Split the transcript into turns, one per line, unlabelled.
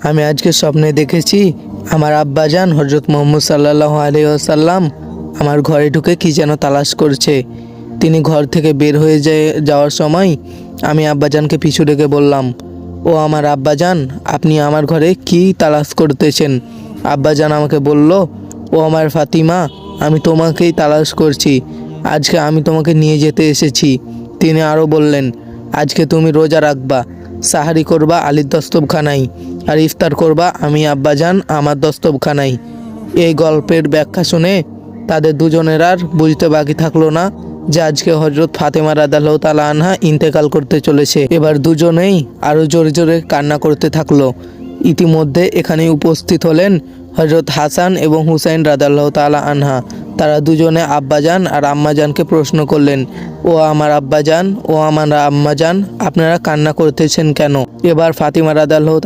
আমি আজকে স্বপ্নে দেখেছি আমার আব্বাজান হযরত মুহাম্মদ সাল্লাল্লাহু আলাইহি ওয়াসাল্লাম আমার ঘরে ঢুকে কি যেন তালাশ করছে। তিনি ঘর থেকে বের হয়ে যাওয়ার সময় আমি আব্বাজানকে পিছু ডেকে বললাম, ও আমার আব্বাজান, আপনি আমার ঘরে কি তালাশ করতেছেন? আব্বাজান আমাকে বলল, ও আমার ফাতিমা, আমি তোমাকেই তালাশ করছি। আজকে আমি তোমাকে নিয়ে যেতে এসেছি। তিনি আরও বললেন, আজকে তুমি রোজা রাখবা, সাহারি করবা আলীর দস্তবখানায়, আর ইফতার করবা আমি আব্বাজান আমার দস্তবখানায়। এই গল্পের ব্যাখ্যা শুনে তাদের দুজনের আর বুঝতে বাকি থাকলো না যে আজকে হযরত ফাতেমা রাদিয়াল্লাহু তাআলা আনহা ইন্তেকাল করতে চলেছে। এবার দুজনেই আরও জোরে জোরে কান্না করতে থাকলো। ইতিমধ্যে এখানে উপস্থিত হলেন হযরত হাসান এবং হুসাইন রাদিয়াল্লাহু তাআলা আনহা। তারা দুজনে আব্বাজান আর আম্মাজানকে প্রশ্ন করলেন, ও আমার আব্বাজান, ও আমার আম্মাজান, আপনারা কান্না করতেছেন কেন? এবার ফাতিমা রাদিয়াল্লাহু